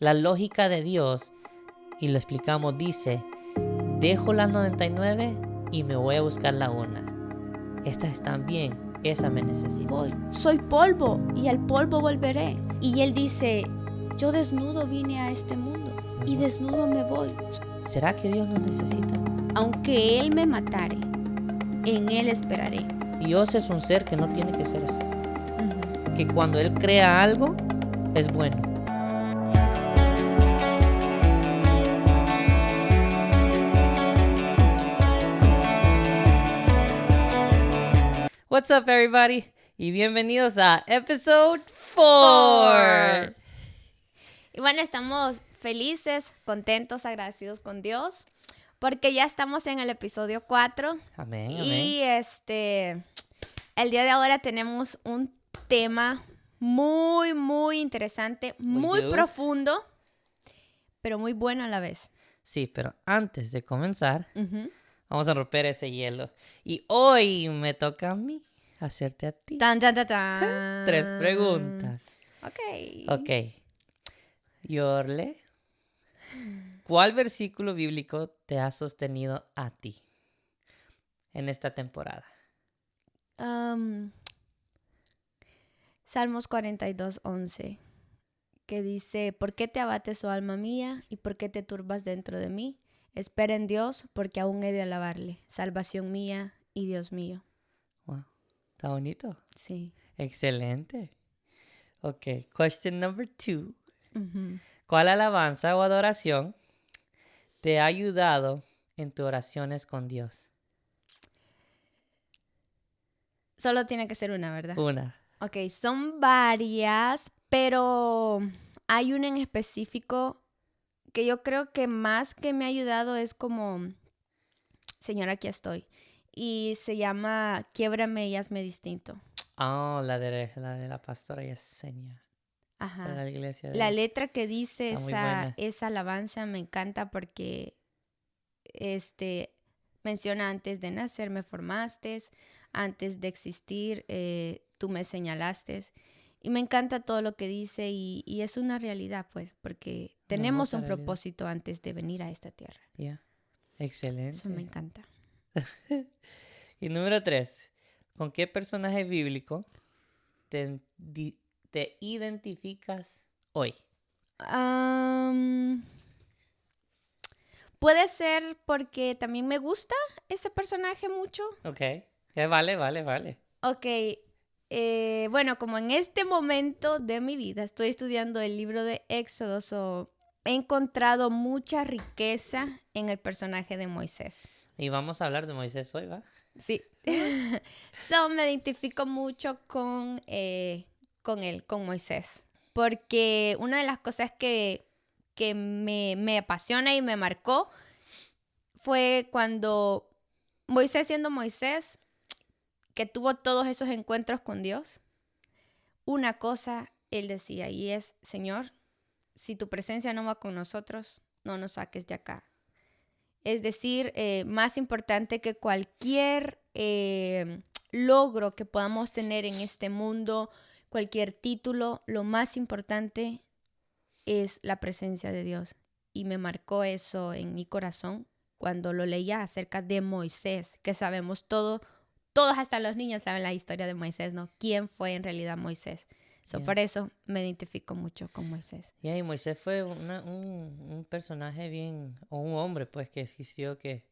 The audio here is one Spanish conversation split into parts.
La lógica de Dios, y lo explicamos, dice, dejo las 99 y me voy a buscar la una. Estas están bien, esa me necesita. Voy, soy polvo y al polvo volveré. Y él dice, yo desnudo vine a este mundo y desnudo me voy. ¿Será que Dios nos necesita? Aunque él me matare, en él esperaré. Dios es un ser que no tiene que ser así. Que cuando Él crea algo, es bueno. What's up, everybody? Y bienvenidos a Episode 4. Y bueno, estamos felices, contentos, agradecidos con Dios, porque ya estamos en el episodio 4. Amén, Y el día de ahora tenemos un tema muy, muy interesante, muy profundo, pero muy bueno a la vez. Sí, pero antes de comenzar, vamos a romper ese hielo. Y hoy me toca a mí hacerte a ti Tan, tan, tan, tan. 3 preguntas. Ok. Yorle, ¿cuál versículo bíblico te ha sostenido a ti en esta temporada? Salmos 42:11, que dice, ¿por qué te abates, oh alma mía, y por qué te turbas dentro de mí? Espera en Dios, porque aún he de alabarle, salvación mía y Dios mío. Wow, está bonito. Sí. Excelente. Ok, question number 2. Uh-huh. ¿Cuál alabanza o adoración te ha ayudado en tus oraciones con Dios? Solo tiene que ser una, ¿verdad? Una. Ok, son varias, pero hay una en específico que yo creo que más que me ha ayudado es como, Señor, aquí estoy. Y se llama Quiébrame y hazme distinto. Oh, la de la pastora Yesenia. Ajá. De la iglesia de La letra que dice está esa alabanza me encanta porque menciona antes de nacer me formaste, antes de existir tú me señalaste. Y me encanta todo lo que dice y es una realidad, pues, porque tenemos un propósito antes de venir a esta tierra. Yeah. Excelente. Eso me encanta. Y número 3, ¿con qué personaje bíblico te identificas hoy? Puede ser porque también me gusta ese personaje mucho. Ok, vale. Ok, bueno, como en este momento de mi vida estoy estudiando el libro de Éxodo, he encontrado mucha riqueza en el personaje de Moisés. Y vamos a hablar de Moisés hoy, ¿va? Sí. Me identifico mucho con él, con Moisés. Porque una de las cosas que me apasiona y me marcó fue cuando Moisés, siendo Moisés, que tuvo todos esos encuentros con Dios, una cosa él decía y es, Señor, si tu presencia no va con nosotros, no nos saques de acá. Es decir, más importante que cualquier logro que podamos tener en este mundo, cualquier título, lo más importante es la presencia de Dios. Y me marcó eso en mi corazón cuando lo leía acerca de Moisés, que sabemos todos hasta los niños saben la historia de Moisés, ¿no? ¿Quién fue en realidad Moisés? Por eso me identifico mucho con Moisés. Y Moisés fue un personaje bien, o un hombre pues que existió que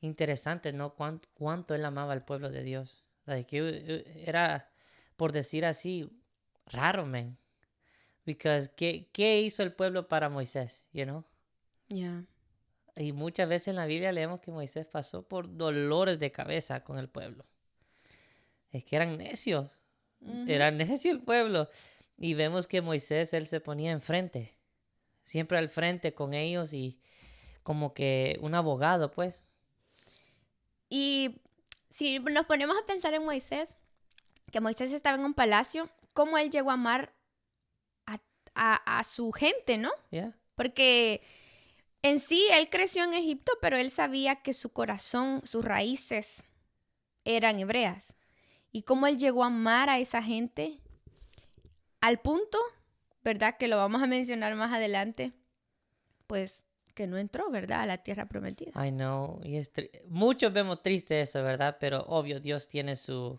interesante, ¿no? Cuánto él amaba al pueblo de Dios. O sea, que era, por decir así, raro, man. Because, ¿qué hizo el pueblo para Moisés? You know? Yeah. Y muchas veces en la Biblia leemos que Moisés pasó por dolores de cabeza con el pueblo. Es que eran necios. Era necio el pueblo. Y vemos que Moisés, él se ponía enfrente. Siempre al frente con ellos y como que un abogado, pues. Y si nos ponemos a pensar en Moisés, que Moisés estaba en un palacio, ¿cómo él llegó a amar a su gente, no? Yeah. Porque en sí él creció en Egipto, pero él sabía que su corazón, sus raíces eran hebreas. Y cómo él llegó a amar a esa gente al punto, ¿verdad? Que lo vamos a mencionar más adelante, pues que no entró, ¿verdad? A la tierra prometida. I know. Y muchos vemos triste eso, ¿verdad? Pero obvio, Dios tiene su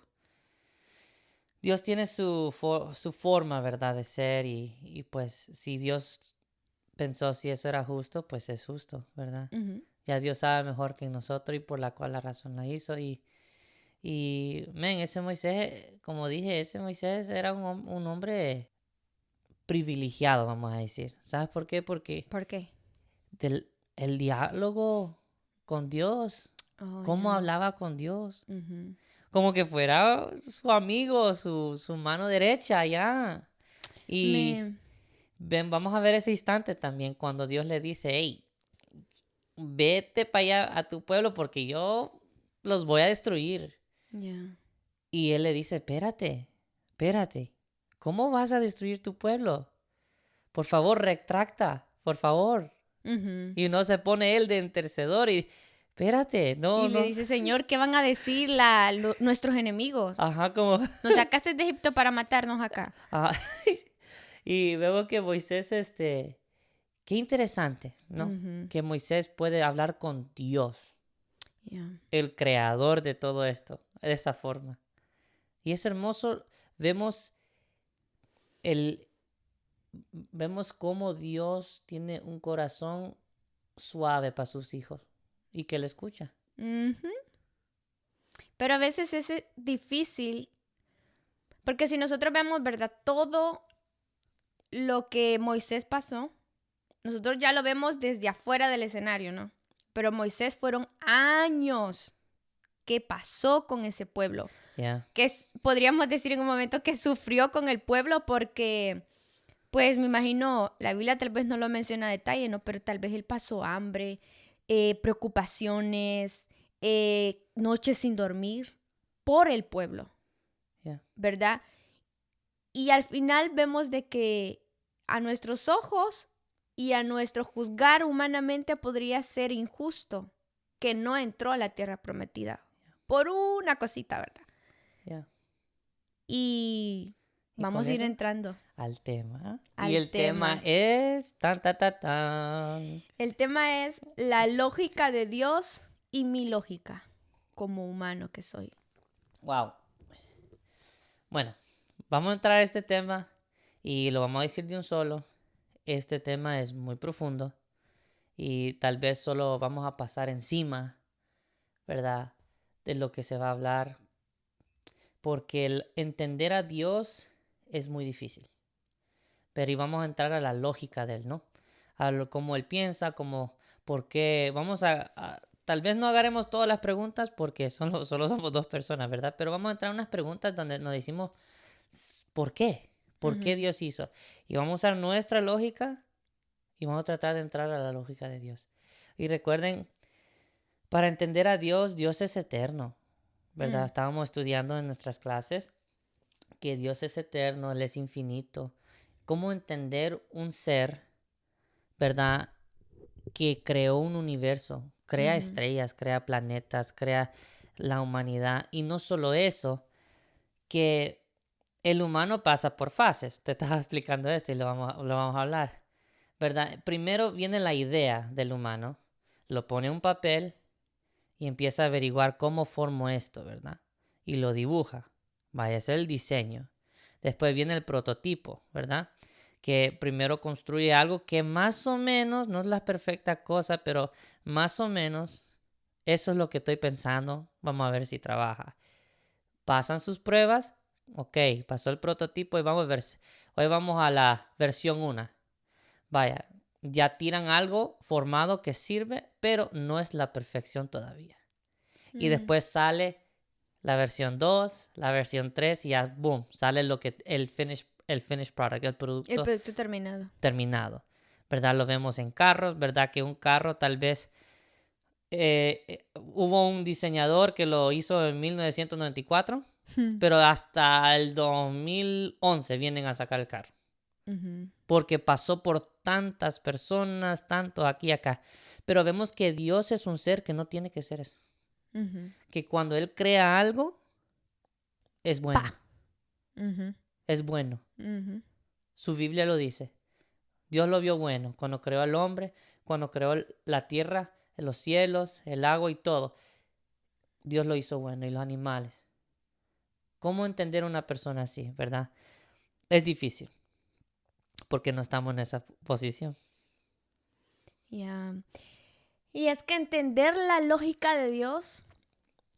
forma, ¿verdad? De ser y pues si Dios pensó si eso era justo, pues es justo, ¿verdad? Ujú. Ya Dios sabe mejor que nosotros y por la cual la razón la hizo. Ese Moisés, como dije, ese Moisés era un hombre privilegiado, vamos a decir. ¿Sabes por qué? Porque ¿Por qué? el diálogo con Dios, Oh, cómo ya. hablaba con Dios, Ujú. como que fuera su amigo, su mano derecha, ya. Y Me... vamos a ver ese instante también cuando Dios le dice, hey, vete para allá a tu pueblo porque yo los voy a destruir. Ya. Y él le dice, espérate, ¿cómo vas a destruir tu pueblo? Por favor, retracta, por favor. Ujú. Y no se pone él de intercedor y, espérate, Y no, le no. dice, Señor, ¿qué van a decir nuestros enemigos? Ajá, como, Nos sacaste de Egipto para matarnos acá. ajá. Y veo que Moisés, qué interesante, ¿no? Ujú. Que Moisés puede hablar con Dios, Ya. el creador de todo esto, de esa forma. Y es hermoso, vemos el, vemos cómo Dios tiene un corazón suave para sus hijos y que le escucha. Ujú. Pero a veces es difícil, porque si nosotros vemos, ¿verdad? Todo lo que Moisés pasó, nosotros ya lo vemos desde afuera del escenario, ¿no? Pero Moisés fueron años que pasó con ese pueblo, Ya, que podríamos decir en un momento que sufrió con el pueblo porque, pues me imagino, la Biblia tal vez no lo menciona a detalle, ¿no? Pero tal vez él pasó hambre, preocupaciones, noches sin dormir por el pueblo, ya, ¿verdad? Y al final vemos de que a nuestros ojos y a nuestro juzgar humanamente podría ser injusto que no entró a la tierra prometida por una cosita, ¿verdad? ya. Y Y con vamos a ir eso, entrando al tema. Y al el tema tema. es tan, tan, tan, tan. El tema es la lógica de Dios y mi lógica como humano que soy. Wow. Bueno, vamos a entrar a este tema y lo vamos a decir de un solo. Este tema es muy profundo y tal vez solo vamos a pasar encima, ¿verdad? De lo que se va a hablar, porque el entender a Dios es muy difícil. Pero vamos a entrar a la lógica de él, ¿no? Cómo él piensa, cómo, por qué. Tal vez no agarremos todas las preguntas porque solo somos dos personas, ¿verdad? Pero vamos a entrar a unas preguntas donde nos decimos, ¿por qué? ¿Por qué Ujú. Dios hizo? Y vamos a usar nuestra lógica y vamos a tratar de entrar a la lógica de Dios. Y recuerden, para entender a Dios, Dios es eterno, ¿verdad? Mm. Estábamos estudiando en nuestras clases que Dios es eterno, Él es infinito. ¿Cómo entender un ser, ¿verdad? Que creó un universo, crea Ujú. estrellas, crea planetas, crea la humanidad. Y no solo eso, que el humano pasa por fases. Te estaba explicando esto y lo vamos a hablar, ¿verdad? Primero viene la idea del humano, lo pone en un papel y empieza a averiguar cómo formo esto, ¿verdad? Y lo dibuja. Vaya, ese es el diseño. Después viene el prototipo, ¿verdad? Que primero construye algo que más o menos, no es la perfecta cosa, pero más o menos eso es lo que estoy pensando. Vamos a ver si trabaja. Pasan sus pruebas. Ok, pasó el prototipo y vamos a ver. Hoy vamos a la versión 1. Vaya, ya tiran algo formado que sirve, pero no es la perfección todavía. Y Mm. después sale la versión 2, la versión 3 y ya, boom, sale el finished product, el El producto producto terminado. terminado. ¿Verdad? Lo vemos en carros, ¿verdad? Que un carro tal vez hubo un diseñador que lo hizo en 1994, pero hasta el 2011 vienen a sacar el carro. Ujú. Porque pasó por tantas personas, tanto aquí y acá. Pero vemos que Dios es un ser que no tiene que ser eso. Ujú. Que cuando Él crea algo, es bueno. Pa. Ujú. Es bueno. Ujú. Su Biblia lo dice. Dios lo vio bueno cuando creó al hombre, cuando creó la tierra, los cielos, el agua y todo. Dios lo hizo bueno y los animales. ¿Cómo entender a una persona así, verdad? Es difícil porque no estamos en esa posición. Ya. Y es que entender la lógica de Dios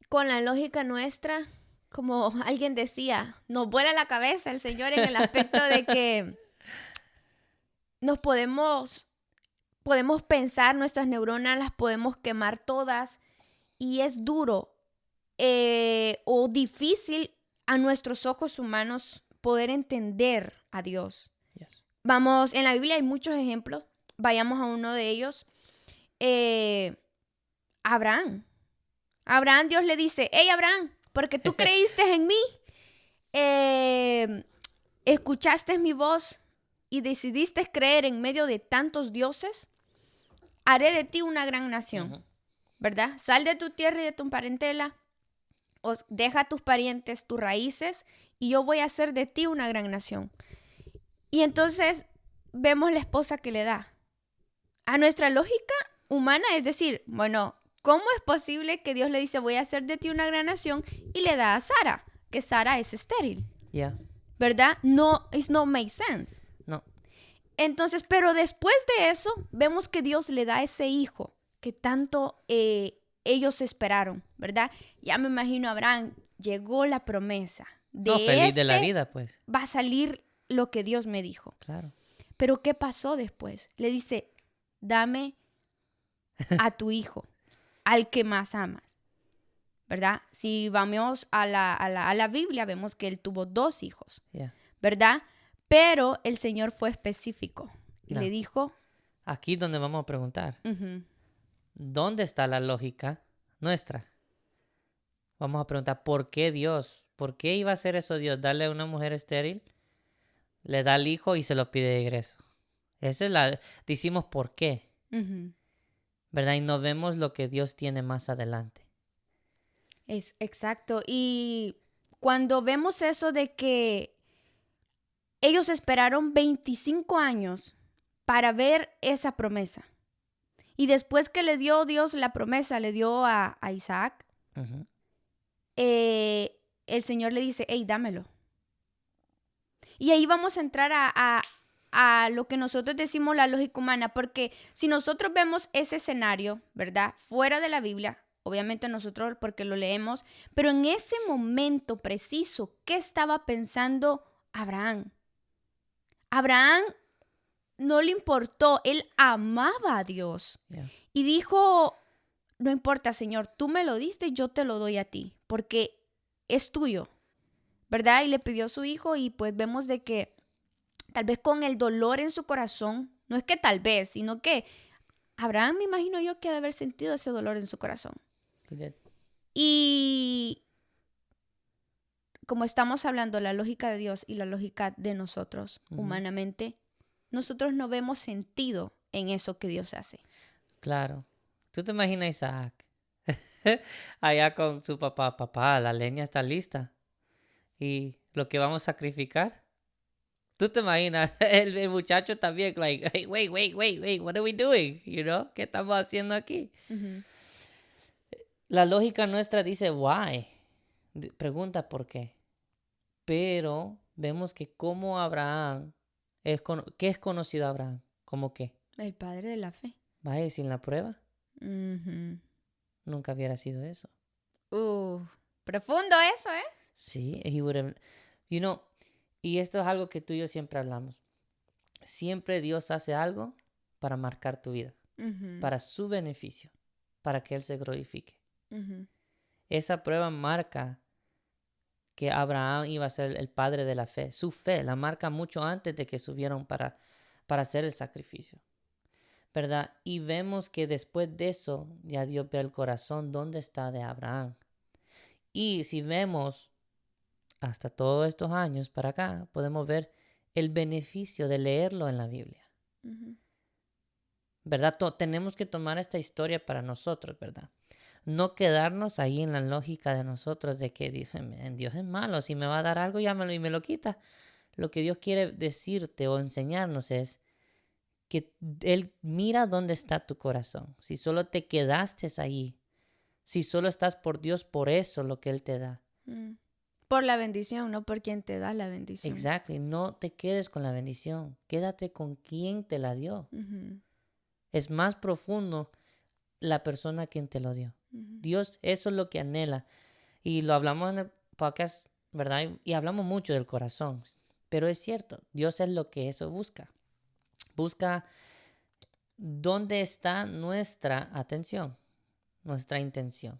con la lógica nuestra, como alguien decía, nos vuela la cabeza el Señor en el aspecto de que nos podemos pensar, nuestras neuronas las podemos quemar todas y es duro o difícil a nuestros ojos humanos poder entender a Dios. Yes. Vamos, en la Biblia hay muchos ejemplos, vayamos a uno de ellos. Abraham, Dios le dice, hey Abraham, porque tú creíste en mí, escuchaste mi voz y decidiste creer en medio de tantos dioses, haré de ti una gran nación, Ujú. ¿verdad? Sal de tu tierra y de tu parentela, deja tus parientes, tus raíces, y yo voy a hacer de ti una gran nación. Y entonces vemos la esposa que le da. A nuestra lógica humana es decir, bueno, ¿cómo es posible que Dios le dice voy a hacer de ti una gran nación y le da a Sara, que Sara es estéril? Yeah. ¿Verdad? No, it no make sense. No. Entonces, pero después de eso, vemos que Dios le da ese hijo que tanto ellos esperaron, ¿verdad? Ya me imagino a Abraham, llegó la promesa. No, feliz de la vida, pues. Va a salir lo que Dios me dijo. Claro. Pero ¿qué pasó después? Le dice, dame a tu hijo, al que más amas, ¿verdad? Si vamos a la Biblia, vemos que él tuvo 2 hijos, Yeah. ¿verdad? Pero el Señor fue específico y No. le dijo, Aquí es donde vamos a preguntar. ujú, ¿Dónde está la lógica nuestra? Vamos a preguntar, ¿por qué Dios? ¿Por qué iba a hacer eso Dios? Darle a una mujer estéril, le da al hijo y se lo pide de regreso. Esa es la... Decimos por qué, ujú. ¿verdad? Y no vemos lo que Dios tiene más adelante. Es exacto. Y cuando vemos eso de que ellos esperaron 25 años para ver esa promesa. Y después que le dio Dios la promesa, le dio a Isaac, Ujú. el Señor le dice, hey, dámelo. Y ahí vamos a entrar a lo que nosotros decimos la lógica humana, porque si nosotros vemos ese escenario, ¿verdad? Fuera de la Biblia, obviamente nosotros porque lo leemos, pero en ese momento preciso, ¿qué estaba pensando Abraham? Abraham no le importó, él amaba a Dios. Yeah. Y dijo, no importa, Señor, tú me lo diste, yo te lo doy a ti, porque es tuyo, ¿verdad? Y le pidió a su hijo y pues vemos de que tal vez con el dolor en su corazón, no es que tal vez, sino que Abraham me imagino yo que ha de haber sentido ese dolor en su corazón. He did. Y como estamos hablando la lógica de Dios y la lógica de nosotros Ujú. humanamente, nosotros no vemos sentido en eso que Dios hace. Claro. ¿Tú te imaginas a Isaac? Allá con su papá. Papá, la leña está lista. ¿Y lo que vamos a sacrificar? ¿Tú te imaginas? El muchacho también, like, hey, wait, what are we doing? You know? ¿Qué estamos haciendo aquí? Ujú. La lógica nuestra dice, why? Pregunta por qué. Pero vemos que como Abraham, ¿qué es conocido Abraham? ¿Cómo qué? El padre de la fe. Vaya, sin la prueba, Ujú. nunca hubiera sido eso. Profundo eso, ¿eh? Sí, he would have, you know, y esto es algo que tú y yo siempre hablamos. Siempre Dios hace algo para marcar tu vida, Ujú. para su beneficio, para que Él se glorifique. Ujú. Esa prueba marca que Abraham iba a ser el padre de la fe. Su fe la marca mucho antes de que subieron para hacer el sacrificio, ¿verdad? Y vemos que después de eso, ya Dios ve el corazón, ¿dónde está de Abraham? Y si vemos hasta todos estos años para acá, podemos ver el beneficio de leerlo en la Biblia, Ujú. ¿verdad? Tenemos que tomar esta historia para nosotros, ¿verdad? No quedarnos ahí en la lógica de nosotros de que dicen, Dios es malo, si me va a dar algo, y me lo quita. lo que Dios quiere decirte o enseñarnos es que Él mira dónde está tu corazón. Si solo te quedaste ahí, si solo estás por Dios, por eso lo que Él te da. Por la bendición, no por quien te da la bendición. Exactly. No te quedes con la bendición. Quédate con quien te la dio. Es más profundo la persona quien te lo dio. Dios, eso es lo que anhela. Y lo hablamos en el podcast, ¿verdad? Y hablamos mucho del corazón. Pero es cierto, Dios es lo que eso busca. Busca dónde está nuestra atención, nuestra intención.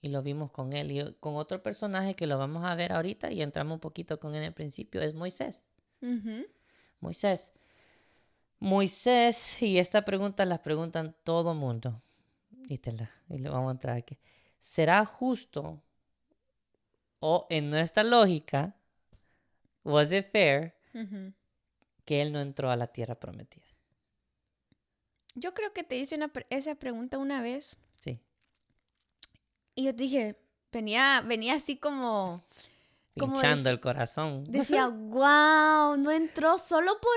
Y lo vimos con él. Y con otro personaje que lo vamos a ver ahorita y entramos un poquito con él en el principio, es Moisés. Moisés, y esta pregunta la preguntan todo mundo. Y le vamos a entrar aquí. ¿Será justo o en nuestra lógica, was it fair, que él no entró a la tierra prometida? Yo creo que te hice esa pregunta una vez. Sí. Y yo dije, venía así como Pinchando el corazón. Decía, wow, no entró solo por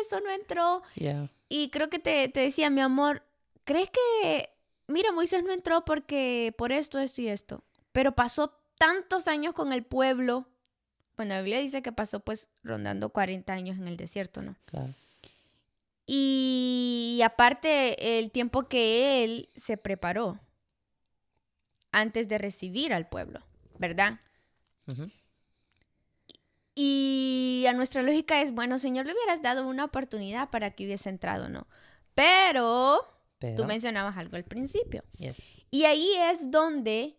eso no entró. Yeah. Y creo que te decía, mi amor, ¿crees que, mira, Moisés no entró porque por esto y esto? Pero pasó tantos años con el pueblo. Bueno, la Biblia dice que pasó pues rondando 40 años en el desierto, ¿no? Claro. Y aparte el tiempo que él se preparó antes de recibir al pueblo, ¿verdad? Y a nuestra lógica es, bueno, Señor, le hubieras dado una oportunidad para que hubiese entrado, ¿no? Pero tú mencionabas algo al principio. Yes. Y ahí es donde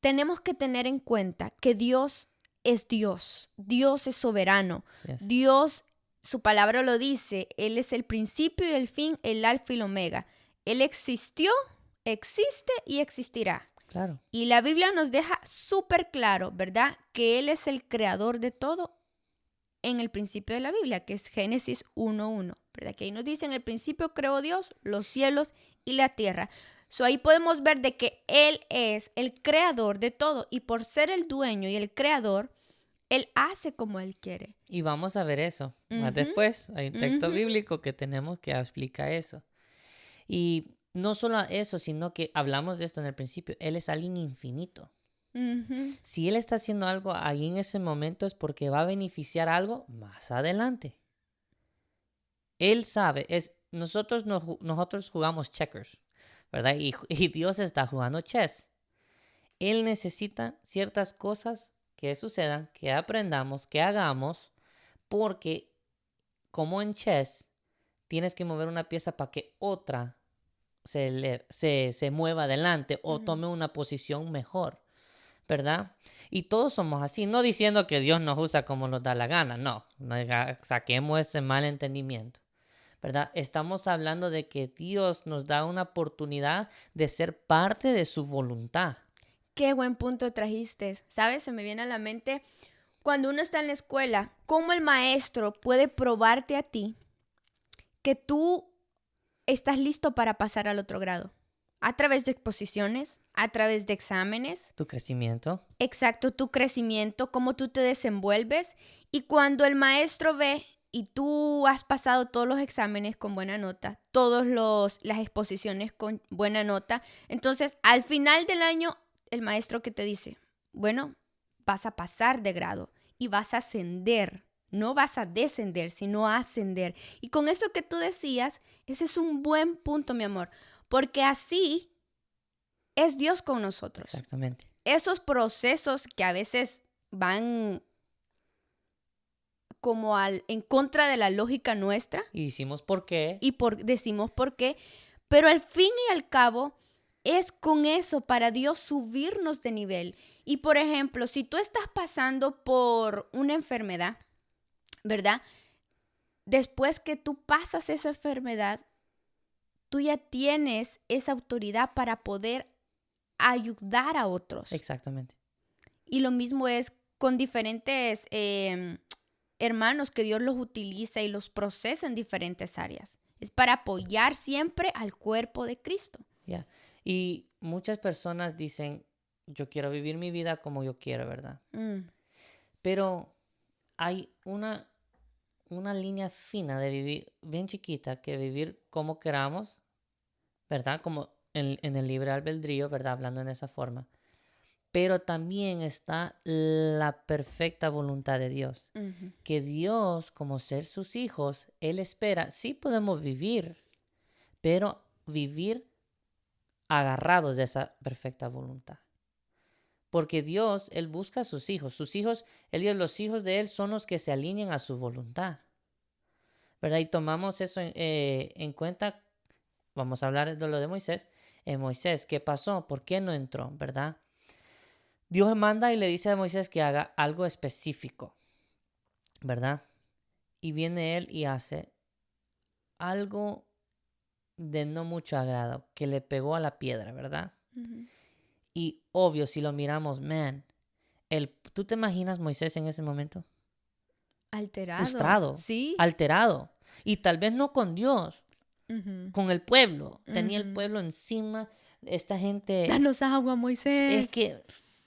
tenemos que tener en cuenta que Dios es Dios. Dios es soberano. Yes. Dios, su palabra lo dice, Él es el principio y el fin, el alfa y el omega. Él existió, existe y existirá. Claro. Y la Biblia nos deja súper claro, ¿verdad? Que Él es el creador de todo en el principio de la Biblia, que es Génesis 1:1, ¿verdad? Que ahí nos dice, en el principio creó Dios los cielos y la tierra. Ahí podemos ver de que Él es el creador de todo y por ser el dueño y el creador, Él hace como Él quiere. Y vamos a ver eso. Más después hay un texto bíblico que tenemos que explica eso. Y no solo eso, sino que hablamos de esto en el principio. Él es alguien infinito. Si Él está haciendo algo ahí en ese momento es porque va a beneficiar algo más adelante. Él sabe. Nosotros jugamos checkers, ¿verdad? Y Dios está jugando chess. Él necesita ciertas cosas que sucedan, que aprendamos, que hagamos, porque como en chess, tienes que mover una pieza para que otra se mueva adelante o tome una posición mejor, ¿verdad? Y todos somos así, no diciendo que Dios nos usa como nos da la gana, no saquemos ese mal entendimiento, ¿verdad? Estamos hablando de que Dios nos da una oportunidad de ser parte de su voluntad. Qué buen punto trajiste, ¿sabes? Se me viene a la mente cuando uno está en la escuela, cómo el maestro puede probarte a ti que tú estás listo para pasar al otro grado. A través de exposiciones, a través de exámenes. Tu crecimiento. Exacto, tu crecimiento, cómo tú te desenvuelves. Y cuando el maestro ve y tú has pasado todos los exámenes con buena nota, todas las exposiciones con buena nota, entonces al final del año, el maestro que te dice, bueno, vas a pasar de grado y vas a ascender. No vas a descender, sino a ascender. Y con eso que tú decías, ese es un buen punto, mi amor. Porque así es Dios con nosotros. Exactamente. Esos procesos que a veces van como en contra de la lógica nuestra. Y decimos por qué. Y decimos por qué. Pero al fin y al cabo, es con eso para Dios subirnos de nivel. Y por ejemplo, si tú estás pasando por una enfermedad, ¿verdad? Después que tú pasas esa enfermedad, tú ya tienes esa autoridad para poder ayudar a otros. Exactamente. Y lo mismo es con diferentes hermanos que Dios los utiliza y los procesa en diferentes áreas. Es para apoyar siempre al cuerpo de Cristo. Yeah. Y muchas personas dicen, yo quiero vivir mi vida como yo quiero, ¿verdad? Pero hay una línea fina de vivir, bien chiquita, que vivir como queramos, ¿verdad? Como en el libre albedrío, ¿verdad? Hablando en esa forma. Pero también está la perfecta voluntad de Dios. Ujú. Que Dios, como ser sus hijos, Él espera, sí podemos vivir, pero vivir agarrados de esa perfecta voluntad. Porque Dios, Él busca a sus hijos. Sus hijos, los hijos de Él son los que se alinean a su voluntad. ¿Verdad? Y tomamos eso en cuenta. Vamos a hablar de lo de Moisés. En Moisés, ¿qué pasó? ¿Por qué no entró? ¿Verdad? Dios manda y le dice a Moisés que haga algo específico. ¿Verdad? Y viene él y hace algo de no mucho agrado, que le pegó a la piedra, ¿verdad? Ujú. Y obvio, si lo miramos, man, ¿tú te imaginas Moisés en ese momento? Alterado. Frustrado, Sí. alterado. Y tal vez no con Dios, Ujú. con el pueblo. Tenía el Ujú. pueblo encima. Esta gente, Danos agua, es Moisés. que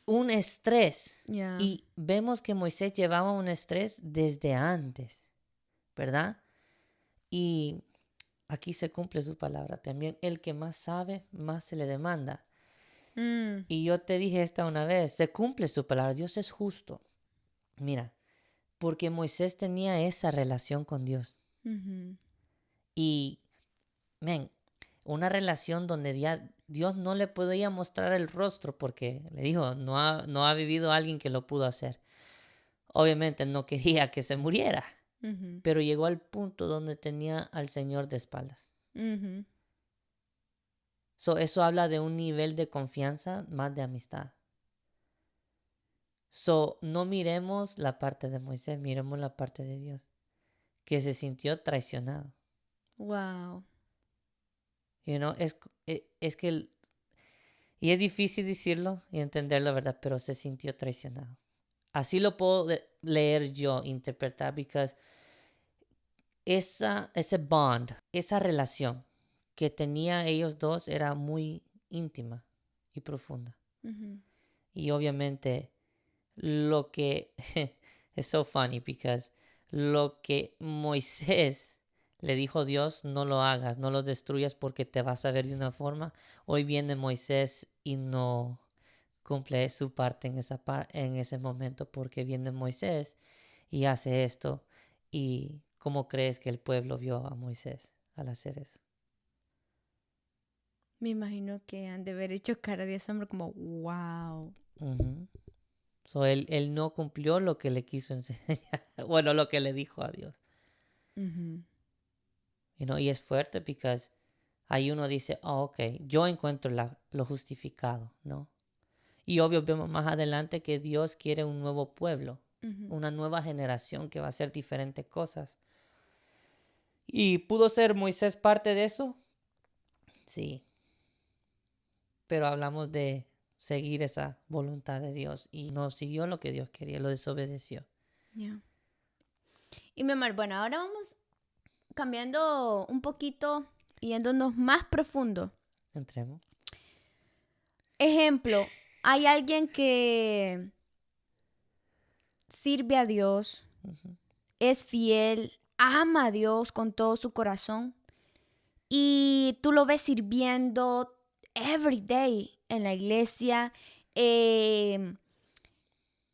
un estrés. Ya. Y vemos que Moisés llevaba un estrés desde antes, ¿verdad? Y aquí se cumple su palabra. También el que más sabe, más se le demanda. Mm. Y yo te dije esta una vez, se cumple su palabra. Dios es justo. Mira, porque Moisés tenía esa relación con Dios. Ujú. Y, men, una relación donde Dios no le podía mostrar el rostro porque le dijo, no ha vivido alguien que lo pudo hacer. Obviamente no quería que se muriera, Ujú. pero llegó al punto donde tenía al Señor de espaldas. Ujú. Eso habla de un nivel de confianza más de amistad. No miremos la parte de Moisés, miremos la parte de Dios, que se sintió traicionado. Wow. Es que, y es difícil decirlo y entenderlo, ¿verdad? Pero se sintió traicionado. Así lo puedo leer yo, interpretar, porque ese bond, esa relación que tenía ellos dos era muy íntima y profunda. Ujú. Y obviamente lo que es so funny because lo que Moisés le dijo a Dios, no lo hagas, no lo destruyas porque te vas a ver de una forma. Hoy viene Moisés y no cumple su parte en ese momento porque viene Moisés y hace esto. ¿Y cómo crees que el pueblo vio a Moisés al hacer eso? Me imagino que han de haber hecho cara de asombro como, wow. Ujú. Él no cumplió lo que le quiso enseñar, bueno, lo que le dijo a Dios. Ujú. Y es fuerte porque ahí uno dice, oh, ok, yo encuentro lo justificado, ¿no? Y obvio vemos más adelante que Dios quiere un nuevo pueblo, Ujú. una nueva generación que va a hacer diferentes cosas. ¿Y pudo ser Moisés parte de eso? Sí, pero hablamos de seguir esa voluntad de Dios y no siguió lo que Dios quería, lo desobedeció. Ya. Y mi amor, bueno, ahora vamos cambiando un poquito, yéndonos más profundo. Entremos. Ejemplo, hay alguien que sirve a Dios, Ujú. es fiel, ama a Dios con todo su corazón y tú lo ves sirviendo every day en la iglesia.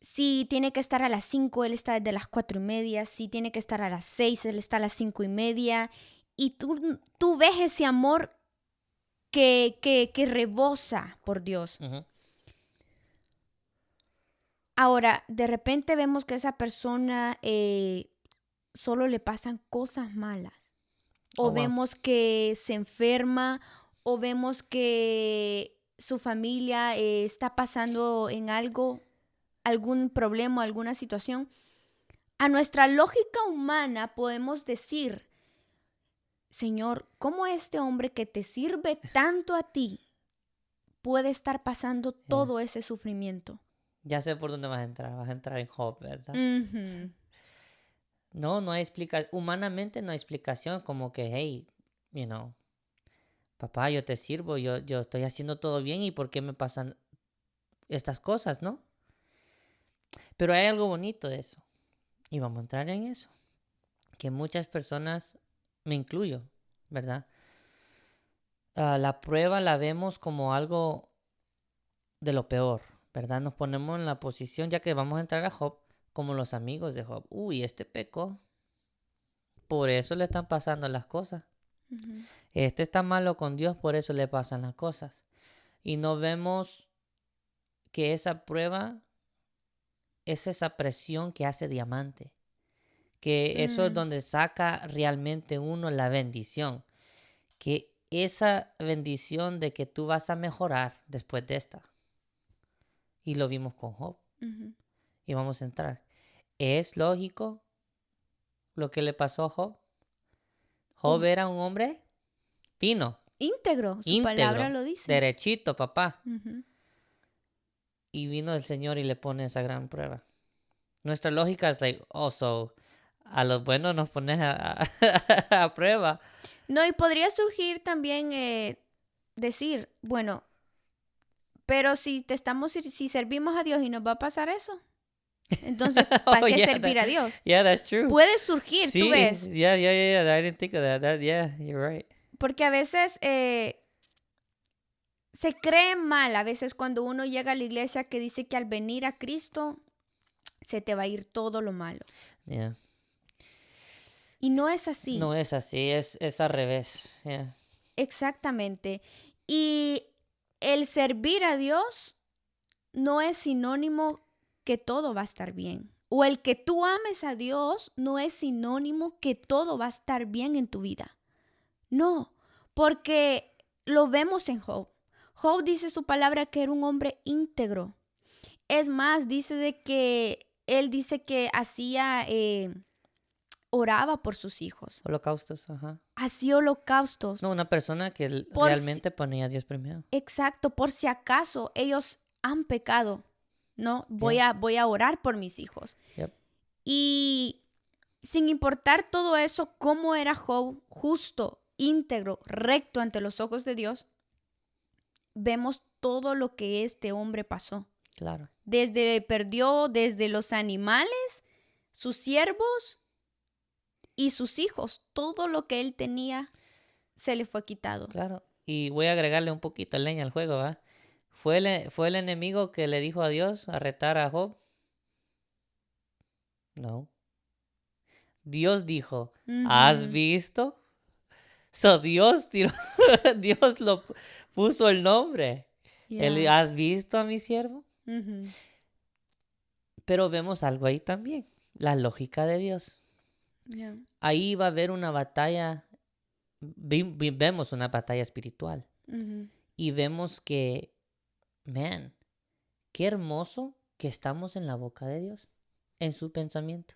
Si tiene que estar a las 5, él está desde las 4:30. Si tiene que estar a las 6, él está a las 5:30. Y tú ves ese amor que rebosa por Dios. Ujú. Ahora, de repente vemos que esa persona solo le pasan cosas malas. Oh, O wow. vemos que se enferma, o vemos que su familia está pasando en algún problema, alguna situación. A nuestra lógica humana podemos decir, Señor, ¿cómo este hombre que te sirve tanto a ti puede estar pasando Yeah. todo ese sufrimiento? Ya sé por dónde vas a entrar. Vas a entrar en Job, ¿verdad? Ujú. No hay explicación. Humanamente no hay explicación como que, hey, you know, papá, yo te sirvo, yo estoy haciendo todo bien y ¿por qué me pasan estas cosas, no? Pero hay algo bonito de eso. Y vamos a entrar en eso. Que muchas personas, me incluyo, ¿verdad? La prueba la vemos como algo de lo peor, ¿verdad? Nos ponemos en la posición, ya que vamos a entrar a Job, como los amigos de Job. Uy, este pecó. Por eso le están pasando las cosas. Ujú. Este está malo con Dios, por eso le pasan las cosas. Y no vemos que esa prueba es esa presión que hace diamante. Que eso es Mm, donde saca realmente uno la bendición. Que esa bendición de que tú vas a mejorar después de esta. Y lo vimos con Job. ujú. Y vamos a entrar. ¿Es lógico lo que le pasó a Job? Job Uf, era un hombre fino, íntegro, su palabra íntegro, lo dice. derechito, papá. Ujú. Y vino el Señor y le pone esa gran prueba. Nuestra lógica es like, so, a los buenos nos pones a prueba. No, y podría surgir también decir, bueno, pero si servimos a Dios y nos va a pasar eso, entonces, ¿para Oh, qué yeah, servir a Dios? yeah, that's true. Puede surgir, tú Sí, ves, yeah. I didn't think of that. Yeah, you're right. porque a veces se cree mal, a veces cuando uno llega a la iglesia que dice que al venir a Cristo se te va a ir todo lo malo. Yeah. Y no es así, No es así, es al revés. Yeah. exactamente. Y el servir a Dios no es sinónimo que todo va a estar bien. O el que tú ames a Dios no es sinónimo que todo va a estar bien en tu vida. No, porque lo vemos en Job. Job dice su palabra que era un hombre íntegro. Es más, dice de que él dice que oraba por sus hijos, Holocaustos, ajá. hacía holocaustos. No, una persona que Por si- realmente ponía a Dios primero. exacto, por si acaso ellos han pecado, ¿no? Voy Yeah, voy a orar por mis hijos. yep. Y sin importar todo eso, cómo era Job, justo, íntegro, recto ante los ojos de Dios, vemos todo lo que este hombre pasó. Claro. Perdió desde los animales, sus siervos y sus hijos. Todo lo que él tenía se le fue quitado. Claro. Y voy a agregarle un poquito de leña al juego, ¿va? ¿Fue el enemigo que le dijo a Dios a retar a Job? No. Dios dijo, ¿has Ujú. visto? So Dios tiró, Dios lo puso el nombre. Yeah. ¿Has visto a mi siervo? Ujú. Pero vemos algo ahí también, la lógica de Dios. Yeah. Ahí va a haber una batalla, vemos una batalla espiritual. Ujú. Y vemos que, man, qué hermoso que estamos en la boca de Dios, en su pensamiento.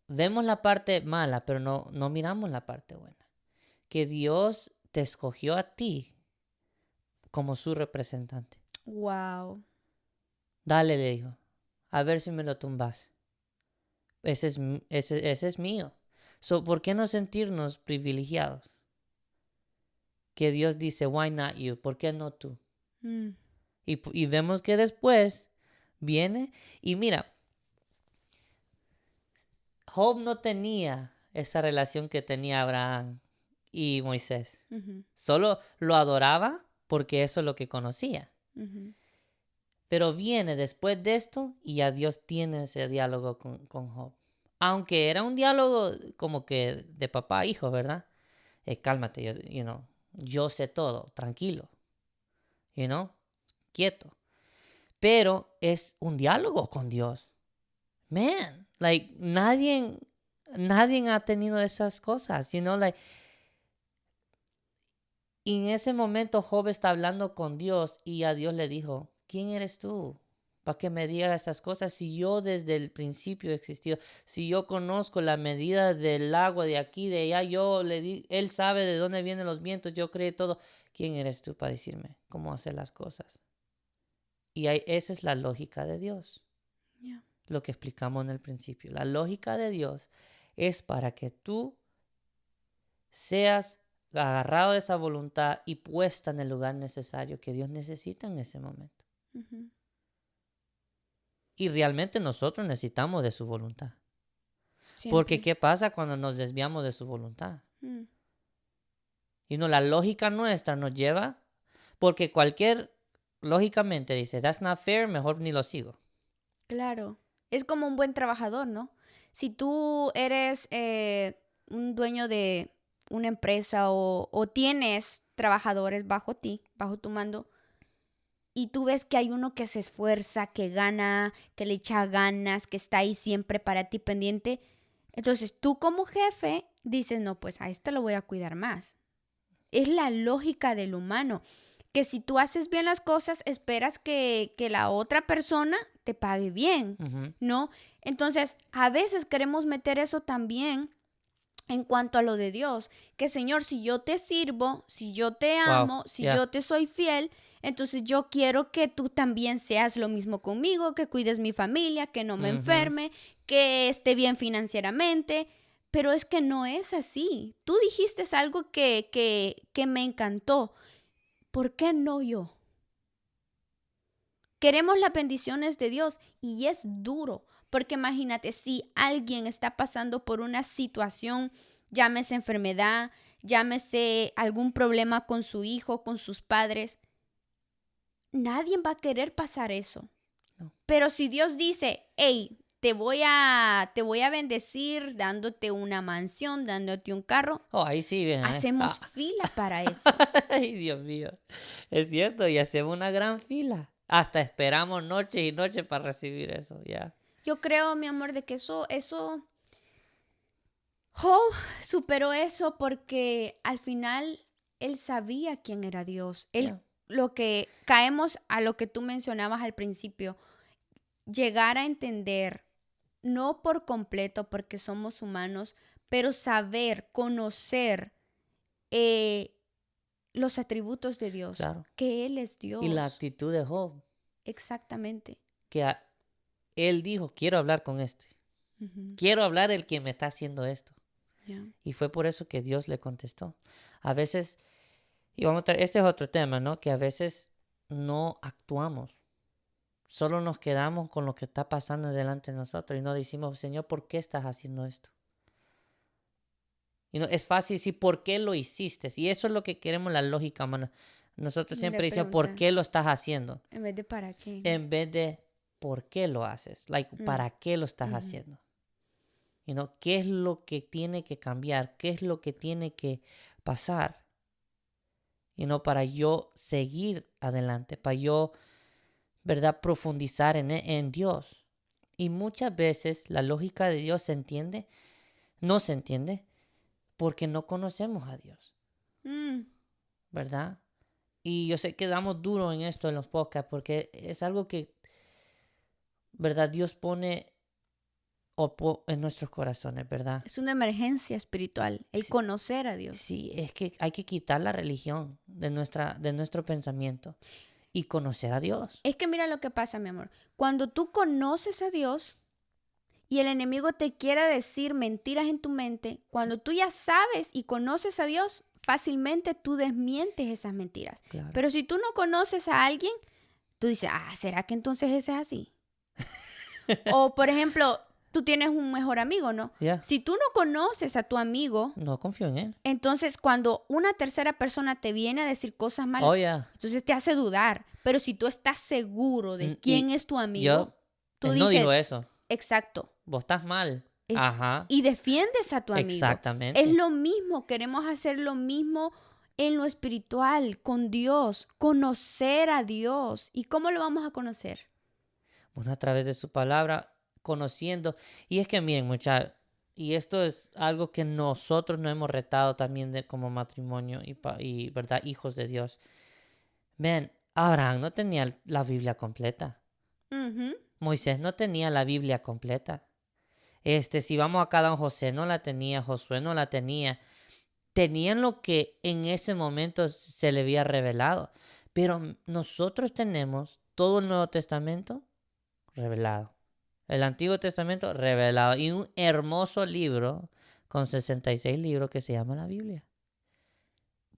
Vemos la parte mala, pero no miramos la parte buena. Que Dios te escogió a ti como su representante. Wow. Dale, le dijo, a ver si me lo tumbas. Ese es mío. So, ¿por qué no sentirnos privilegiados? Que Dios dice, why not you? ¿Por qué no tú? Mm. Y vemos que después viene y mira, Job no tenía esa relación que tenía Abraham y Moisés. Ujú. Solo lo adoraba porque eso es lo que conocía. Ujú. Pero viene después de esto y ya Dios tiene ese diálogo con Job. Aunque era un diálogo como que de papá a hijo, ¿verdad? Cálmate, yo sé todo, tranquilo, quieto. Pero es un diálogo con Dios. Man, like, nadie ha tenido esas cosas, like. Y en ese momento Job está hablando con Dios y a Dios le dijo, ¿quién eres tú para que me digas esas cosas? Si yo desde el principio he existido, si yo conozco la medida del agua de aquí, de allá, él sabe de dónde vienen los vientos, yo creo todo. ¿Quién eres tú para decirme cómo hacer las cosas? Y esa es la lógica de Dios, Yeah. lo que explicamos en el principio. La lógica de Dios es para que tú seas agarrado de esa voluntad y puesta en el lugar necesario que Dios necesita en ese momento. Ujú. Y realmente nosotros necesitamos de su voluntad. Porque Siempre. ¿qué pasa cuando nos desviamos de su voluntad? Mm, Y no, la lógica nuestra nos lleva, porque lógicamente dice, that's not fair, mejor ni lo sigo. claro. Es como un buen trabajador, ¿no? Si tú eres un dueño de una empresa o tienes trabajadores bajo ti, bajo tu mando, y tú ves que hay uno que se esfuerza, que gana, que le echa ganas, que está ahí siempre para ti pendiente, entonces tú como jefe dices, no, pues a este lo voy a cuidar más. Es la lógica del humano, que si tú haces bien las cosas, esperas que la otra persona te pague bien, Ujú. ¿no? Entonces, a veces queremos meter eso también en cuanto a lo de Dios, que Señor, si yo te sirvo, si yo te Wow, amo, si yeah. yo te soy fiel, entonces yo quiero que tú también seas lo mismo conmigo, que cuides mi familia, que no me Ujú. enferme, que esté bien financieramente, pero es que no es así. Tú dijiste algo que me encantó. ¿Por qué no yo? Queremos las bendiciones de Dios y es duro, porque imagínate si alguien está pasando por una situación, llámese enfermedad, llámese algún problema con su hijo, con sus padres, nadie va a querer pasar eso. No. Pero si Dios dice, hey, te voy a bendecir dándote una mansión, dándote un carro, Oh, ahí sí, bien, hacemos fila para eso. Ay, Dios mío. Es cierto, y hacemos una gran fila. Hasta esperamos noches y noches para recibir eso, ya. Yo creo, mi amor, de que Job superó eso porque al final él sabía quién era Dios. Yeah. Lo que caemos a lo que tú mencionabas al principio, llegar a entender, no por completo porque somos humanos, pero saber, conocer eh, los atributos de Dios, Claro. que Él es Y la Dios. actitud de Job, Exactamente. que él dijo, quiero hablar con este. Ujú. Quiero hablar el que me está haciendo esto. Ya. Y fue por eso que Dios le contestó. A veces, y este es otro tema, ¿no? Que a veces no actuamos. Solo nos quedamos con lo que está pasando delante de nosotros y no decimos, Señor, ¿por qué estás haciendo esto? Y no, es fácil decir, ¿por qué lo hiciste? Y eso es lo que queremos, la lógica humana. Nosotros De siempre decimos, ¿por preguntar, qué lo estás haciendo? en vez de para qué. En vez de, ¿por qué lo haces? Like, Mm, ¿para qué lo estás ujú. haciendo? ¿Qué es lo que tiene que cambiar? ¿Qué es lo que tiene que pasar? Para yo seguir adelante, para yo, ¿verdad? Profundizar en Dios. Y muchas veces la lógica de Dios no se entiende, porque no conocemos a Dios, Mm, ¿verdad? Y yo sé que damos duro en esto en los podcasts, porque es algo que, ¿verdad? Dios pone en nuestros corazones, ¿verdad? Es una emergencia espiritual, el Sí, conocer a Dios. sí, es que hay que quitar la religión de nuestro pensamiento y conocer a Dios. Es que mira lo que pasa, mi amor. Cuando tú conoces a Dios y el enemigo te quiere decir mentiras en tu mente, cuando tú ya sabes y conoces a Dios, fácilmente tú desmientes esas mentiras. Claro. Pero si tú no conoces a alguien, tú dices, ¿será que entonces ese es así? O, por ejemplo, tú tienes un mejor amigo, ¿no? Ya, Si tú no conoces a tu amigo, no confío en él. entonces cuando una tercera persona te viene a decir cosas malas, Oh, ya. entonces te hace dudar. Pero si tú estás seguro de quién Y es tu amigo, tú él no dijo dices, eso. exacto, Vos estás mal. es- Ajá, y defiendes a tu amigo. Es exactamente. lo mismo, queremos hacer lo mismo en lo espiritual, con Dios, conocer a Dios. ¿Y cómo lo vamos a conocer? Bueno, a través de su palabra, conociendo. Y es que miren, muchachos, y esto es algo que nosotros nos hemos retado también como matrimonio y, ¿verdad? Hijos de Dios. Ven, Abraham no tenía la Biblia completa. Ujú. Moisés no tenía la Biblia completa. Si vamos acá, don José no la tenía, Josué no la tenía. Tenían lo que en ese momento se le había revelado. Pero nosotros tenemos todo el Nuevo Testamento revelado. El Antiguo Testamento revelado. Y un hermoso libro con 66 libros que se llama la Biblia.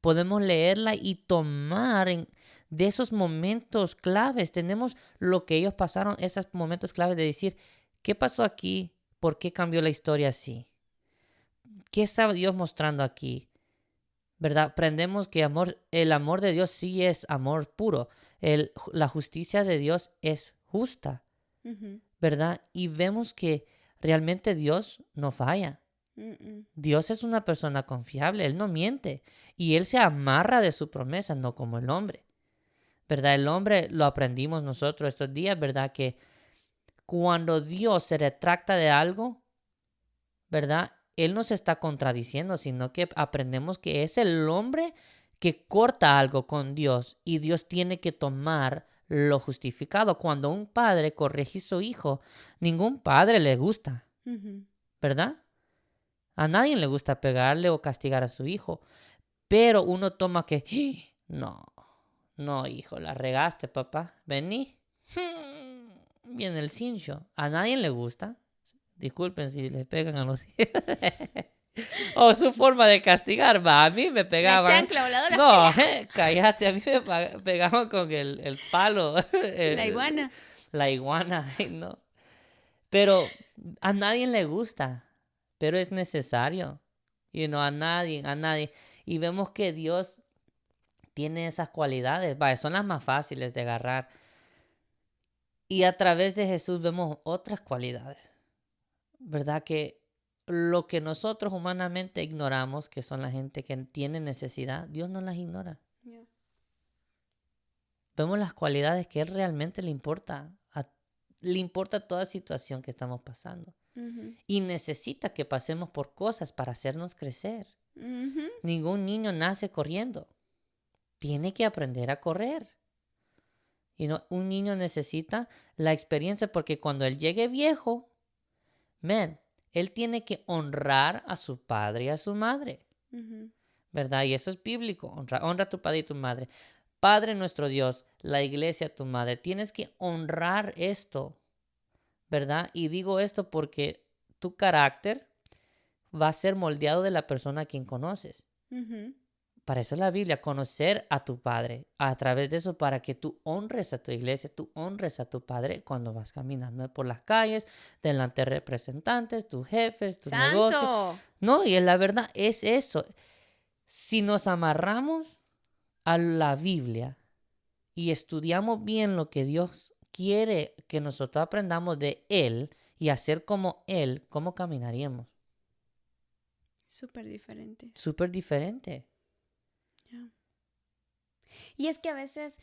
podemos leerla y tomar de esos momentos claves. Tenemos lo que ellos pasaron, esos momentos claves de decir, ¿qué pasó aquí? ¿Por qué cambió la historia así? ¿Qué está Dios mostrando aquí? ¿Verdad? Aprendemos que el amor de Dios sí es amor puro. La justicia de Dios es justa, Ujú. ¿verdad? Y vemos que realmente Dios no falla. Mm-mm. Dios es una persona confiable, Él no miente. Y Él se amarra de su promesa, no como el hombre, ¿verdad? El hombre lo aprendimos nosotros estos días, ¿verdad? Que cuando Dios se retracta de algo, ¿verdad? Él no se está contradiciendo, sino que aprendemos que es el hombre que corta algo con Dios y Dios tiene que tomar lo justificado. Cuando un padre corrige a su hijo, ningún padre le gusta, Ujú. ¿verdad? A nadie le gusta pegarle o castigar a su hijo, pero uno toma que, no, hijo, la regaste, papá, vení. Viene el cincho. A nadie le gusta. Disculpen si le pegan a los hijos. O su forma de castigar, va. A mí me La pegaban. chancla voladora No, fea. cállate. A mí me pegaban con el palo. La iguana. La iguana. Ay, no. Pero a nadie le gusta. Pero es necesario. A nadie. Y vemos que Dios tiene esas cualidades. Vaya, son las más fáciles de agarrar. Y a través de Jesús vemos otras cualidades. ¿Verdad? Que lo que nosotros humanamente ignoramos, que son la gente que tiene necesidad, Dios no las ignora. Yeah. Vemos las cualidades que Él realmente le importa. Le importa toda situación que estamos pasando. Ujú. Y necesita que pasemos por cosas para hacernos crecer. Ujú. Ningún niño nace corriendo. Tiene que aprender a correr. Un niño necesita la experiencia porque cuando él llegue viejo, él tiene que honrar a su padre y a su madre, Ujú. ¿verdad? Y eso es bíblico. Honra a tu padre y tu madre. Padre nuestro Dios, la iglesia tu madre. Tienes que honrar esto, ¿verdad? Y digo esto porque tu carácter va a ser moldeado de la persona a quien conoces. Ujú. Para eso es la Biblia, conocer a tu padre. A través de eso, para que tú honres a tu iglesia, tú honres a tu padre cuando vas caminando por las calles, delante de representantes, tus jefes, tus negocios. Santo. No, y la verdad es eso. Si nos amarramos a la Biblia y estudiamos bien lo que Dios quiere que nosotros aprendamos de Él y hacer como Él, ¿cómo caminaríamos? Súper diferente. Súper diferente. Yeah. Y es que a veces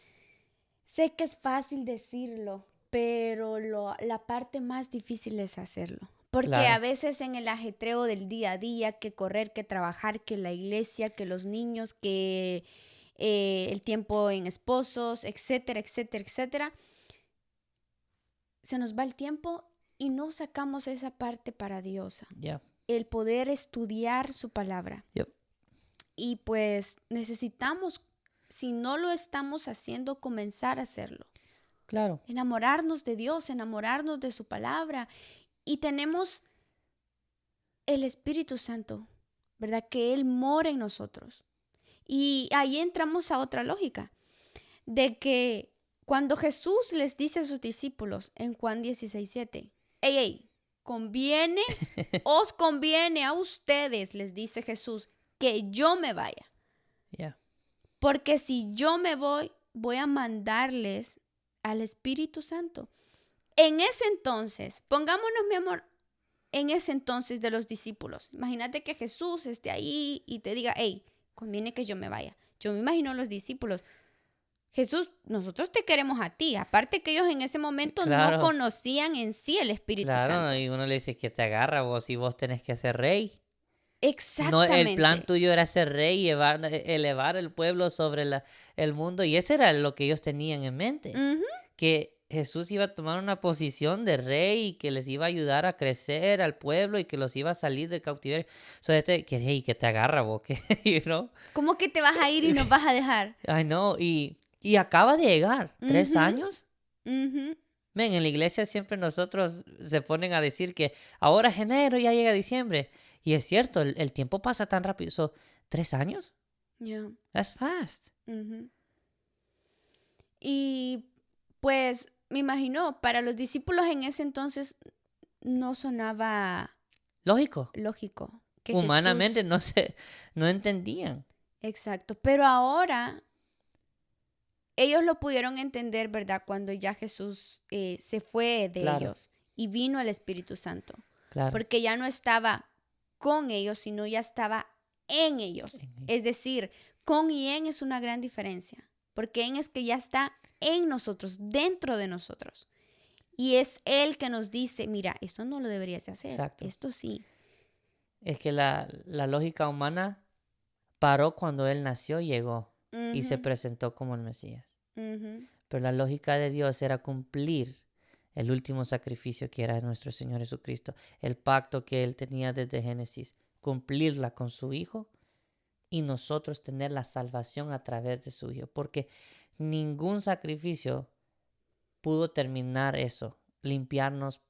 sé que es fácil decirlo, pero la parte más difícil es hacerlo. Porque Claro. a veces en el ajetreo del día a día, que correr, que trabajar, que la iglesia, que los niños, que el tiempo en esposos, etcétera, etcétera, etcétera, se nos va el tiempo y no sacamos esa parte para Dios. Ya. El poder estudiar su palabra. Yep. Y pues necesitamos, si no lo estamos haciendo, comenzar a hacerlo. Claro. Enamorarnos de Dios, enamorarnos de su palabra. Y tenemos el Espíritu Santo, ¿verdad? Que Él mora en nosotros. Y ahí entramos a otra lógica, de que cuando Jesús les dice a sus discípulos en Juan 16:7, ey, os conviene a ustedes, les dice Jesús, que yo me vaya. Ya. Porque si yo me voy, voy a mandarles al Espíritu Santo. En ese entonces, pongámonos, mi amor, en ese entonces de los discípulos. Imagínate que Jesús esté ahí y te diga, hey, conviene que yo me vaya. Yo me imagino a los discípulos. Jesús, nosotros te queremos a ti. Aparte que ellos en ese momento Claro. no conocían en sí el Espíritu Claro, Santo. y uno le dice que te agarra vos y vos tenés que ser rey. No, Exactamente. el plan tuyo era ser rey y elevar el pueblo sobre el mundo. Y eso era lo que ellos tenían en mente. Ujú. Que Jesús iba a tomar una posición de rey y que les iba a ayudar a crecer al pueblo y que los iba a salir del cautiverio. Que te agarra vos, que, ¿Cómo que te vas a ir y nos vas a dejar? Ay, no, y acaba de llegar. 3 Ujú. años. Ujú. Ven, en la iglesia siempre nosotros se ponen a decir que ahora es enero, ya llega diciembre. Y es cierto, el tiempo pasa tan rápido. ¿3 años? Yeah. That's fast. Ujú. Y pues me imagino, para los discípulos en ese entonces no sonaba Lógico. lógico que Humanamente Jesús, no entendían. exacto, pero ahora ellos lo pudieron entender, ¿verdad? Cuando ya Jesús se fue de Claro, ellos y vino el Espíritu Santo, claro. porque ya no estaba con ellos, sino ya estaba en ellos. Es decir, con y en es una gran diferencia, porque en es que ya está en nosotros, dentro de nosotros. Y es Él que nos dice, mira, esto no lo deberías de hacer, Exacto. esto sí. Es que la lógica humana paró cuando él nació y llegó y se Ujú, presentó como el Mesías. ujú, Pero la lógica de Dios era cumplir el último sacrificio que era nuestro Señor Jesucristo, el pacto que Él tenía desde Génesis, cumplirla con su Hijo y nosotros tener la salvación a través de su Hijo, porque ningún sacrificio pudo terminar eso, limpiarnos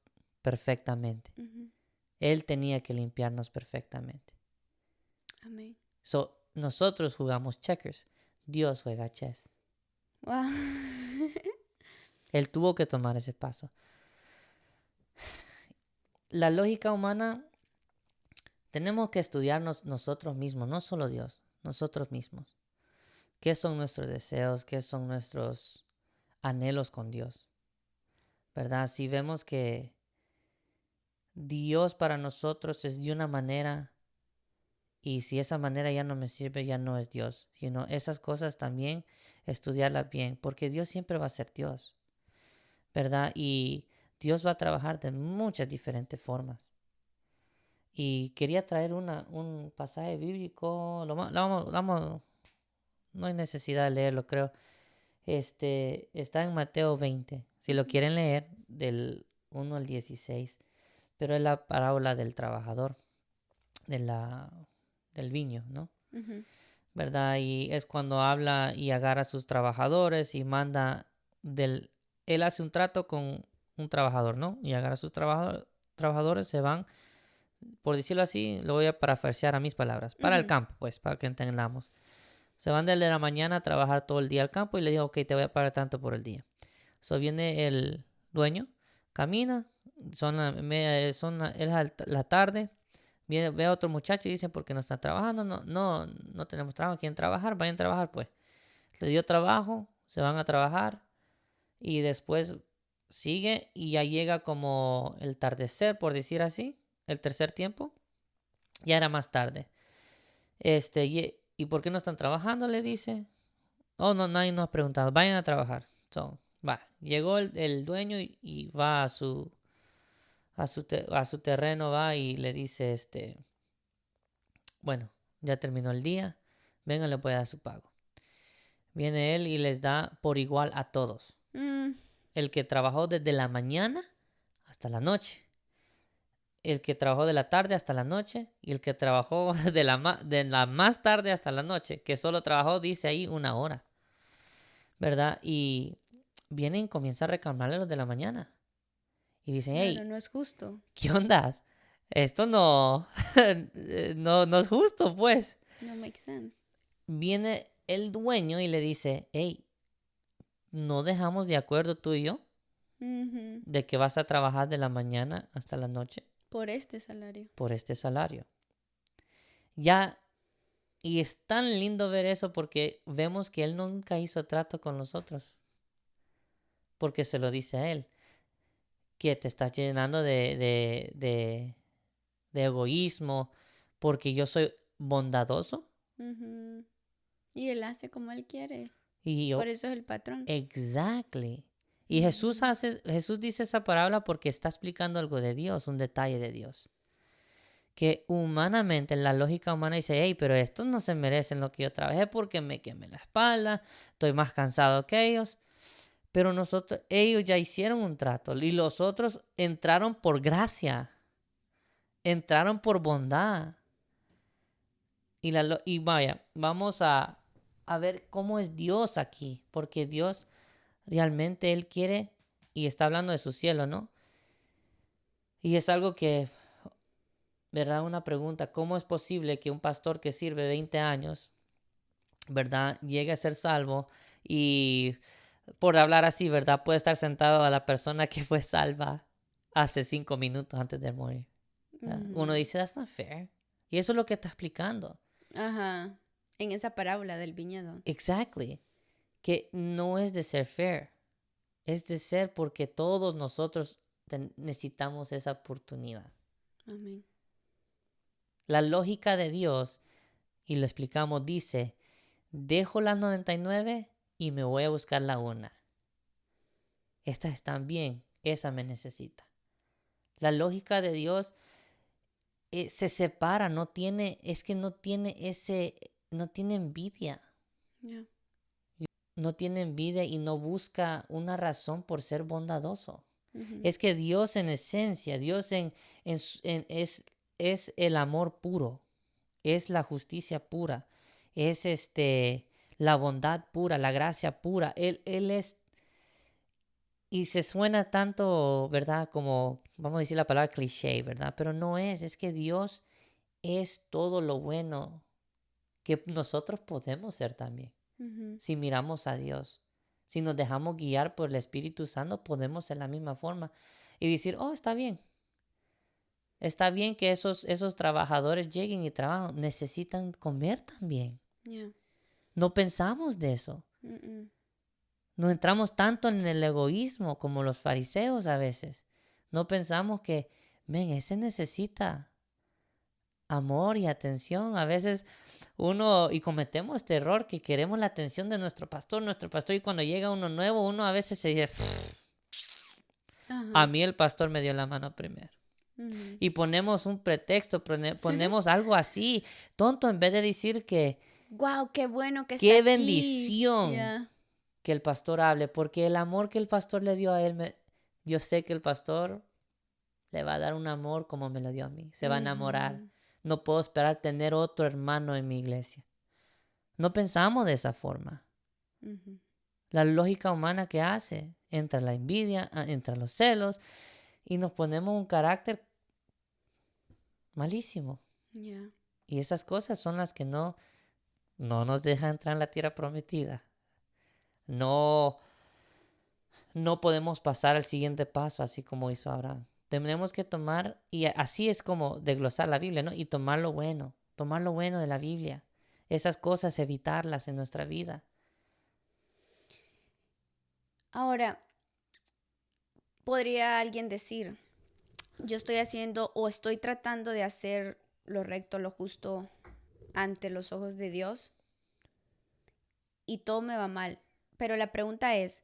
perfectamente. ujú. Él tenía que limpiarnos perfectamente. Amén. So, nosotros jugamos checkers, Dios juega chess. Wow. Él tuvo que tomar ese paso. La lógica humana tenemos que estudiarnos nosotros mismos, no solo Dios, nosotros mismos. ¿Qué son nuestros deseos? ¿Qué son nuestros anhelos con Dios? ¿Verdad? Si vemos que Dios para nosotros es de una manera y si esa manera ya no me sirve, ya no es Dios. Esas cosas también estudiarlas bien, porque Dios siempre va a ser Dios, ¿verdad? Y Dios va a trabajar de muchas diferentes formas. Y quería traer un pasaje bíblico, no hay necesidad de leerlo, creo. Está en Mateo 20, si lo quieren leer, del 1 al 16. Pero es la parábola del trabajador, de del viño, ¿no? Ujú, ¿Verdad? Y es cuando habla y agarra a sus trabajadores y él hace un trato con un trabajador, ¿no? Y agarra a sus trabajadores, se van, por decirlo así, lo voy a parafrasear a mis palabras, para el ujú, campo, pues, para que entendamos. Se van desde la mañana a trabajar todo el día al campo y le digo, ok, te voy a pagar tanto por el día. So viene el dueño, camina, es la tarde, ve a otro muchacho y dice, ¿por qué no están trabajando? No tenemos trabajo, quieren trabajar, vayan a trabajar pues. Le dio trabajo, se van a trabajar y después sigue y ya llega como el atardecer, por decir así, el tercer tiempo, ya era más tarde. ¿Y por qué no están trabajando? Le dice. Oh, no, nadie nos ha preguntado. Vayan a trabajar. So, llegó el dueño y va a su terreno, va y le dice, bueno, ya terminó el día, vengan, le voy a dar su pago. Viene él y les da por igual a todos. mm, El que trabajó desde la mañana hasta la noche. El que trabajó de la tarde hasta la noche. Y el que trabajó de la más tarde hasta la noche. Que solo trabajó, dice ahí, 1 hora. ¿Verdad? Y vienen y comienzan a reclamarle los de la mañana. Y dicen, claro, hey, no es justo. ¿qué onda? Esto no, no es justo, pues. No makes sense. Viene el dueño y le dice, hey, ¿no dejamos de acuerdo tú y yo Ujú, de que vas a trabajar de la mañana hasta la noche por este salario. por este salario? Ya, y es tan lindo ver eso porque vemos que él nunca hizo trato con nosotros. Porque se lo dice a él, que te estás llenando de egoísmo porque yo soy bondadoso. Ujú. Y él hace como él quiere. Y Por yo, eso es el patrón. exactly. Y Ujú, Jesús dice esa parábola porque está explicando algo de Dios, un detalle de Dios. Que humanamente, la lógica humana dice, hey, pero estos no se merecen lo que yo trabajé porque me quemé la espalda, estoy más cansado que ellos. Pero ellos ya hicieron un trato y los otros entraron por gracia, entraron por bondad. Y vaya, vamos a ver cómo es Dios aquí, porque Dios realmente Él quiere y está hablando de su cielo, ¿no? Y es algo que, ¿verdad? Una pregunta, ¿cómo es posible que un pastor que sirve 20 años ¿verdad? Llegue a ser salvo y por hablar así, ¿verdad? Puede estar sentado a la persona que fue salva hace 5 minutos antes de morir. Uno dice, that's not fair. Y eso es lo que está explicando. Ajá. En esa parábola del viñedo. Exactly. Que no es de ser fair. Es de ser porque todos nosotros necesitamos esa oportunidad. Amén. La lógica de Dios, y lo explicamos, dice, dejo las 99 y me voy a buscar la una. Estas están bien, esa me necesita. La lógica de Dios se separa, no tiene envidia. Yeah. No tiene envidia y no busca una razón por ser bondadoso. Ujú. Es que Dios en esencia, Dios es el amor puro, es la justicia pura, es la bondad pura, la gracia pura. Él es, y se suena tanto, ¿verdad? Como, vamos a decir la palabra cliché, ¿verdad? Pero no es que Dios es todo lo bueno que nosotros podemos ser también. Ujú. Si miramos a Dios, si nos dejamos guiar por el Espíritu Santo, podemos ser la misma forma y decir, oh, está bien. Está bien que esos trabajadores lleguen y trabajen. Necesitan comer también. Yeah. No pensamos de eso. No entramos tanto en el egoísmo como los fariseos a veces. No pensamos que, ese necesita amor y atención. A veces y cometemos este error que queremos la atención de nuestro pastor, y cuando llega uno nuevo, uno a veces se dice, Ajá. a mí el pastor me dio la mano primero. Ujú. Y ponemos un pretexto, ponemos algo así, tonto, en vez de decir que Wow, qué bueno que qué está aquí. bendición Yeah. que el pastor hable, porque el amor que el pastor le dio a él, yo sé que el pastor le va a dar un amor como me lo dio a mí, se va a enamorar. Ujú. No puedo esperar tener otro hermano en mi iglesia. No pensamos de esa forma. Ujú. La lógica humana que hace, entra la envidia, entra los celos y nos ponemos un carácter malísimo. Yeah. Y esas cosas son las que no nos dejan entrar en la tierra prometida. No podemos pasar al siguiente paso así como hizo Abraham. Tenemos que tomar, y así es como desglosar la Biblia, ¿no? Y tomar lo bueno de la Biblia. Esas cosas, evitarlas en nuestra vida. Ahora, podría alguien decir, yo estoy haciendo o estoy tratando de hacer lo recto, lo justo ante los ojos de Dios y todo me va mal. Pero la pregunta es,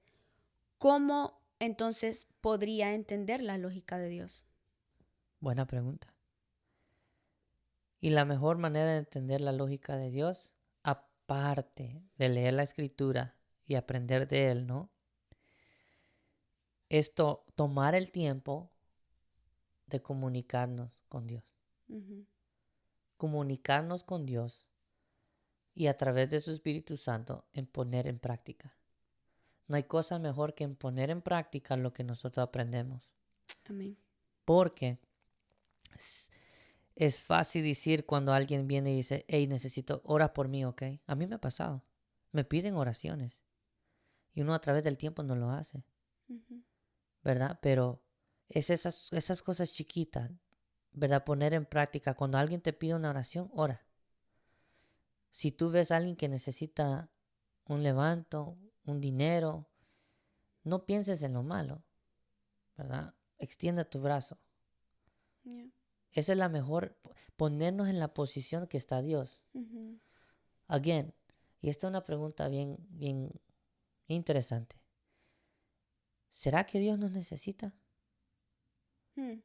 ¿cómo entonces podría entender la lógica de Dios? Buena pregunta. Y la mejor manera de entender la lógica de Dios, aparte de leer la Escritura y aprender de Él, ¿no? Es tomar el tiempo de comunicarnos con Dios. Ujú. Comunicarnos con Dios y a través de su Espíritu Santo en poner en práctica. No hay cosa mejor que en poner en práctica lo que nosotros aprendemos. Amén. Porque es fácil decir cuando alguien viene y dice, hey, necesito, ora por mí, ¿ok? A mí me ha pasado. Me piden oraciones. Y uno a través del tiempo no lo hace. Ujú. ¿Verdad? Pero es esas cosas chiquitas, ¿verdad? Poner en práctica. Cuando alguien te pide una oración, ora. Si tú ves a alguien que necesita un levanto, un dinero, no pienses en lo malo, ¿verdad? Extiende tu brazo. Yeah. Esa es la mejor, ponernos en la posición que está Dios. Ujú. Again, y esta es una pregunta bien, bien interesante. ¿Será que Dios nos necesita? Mm.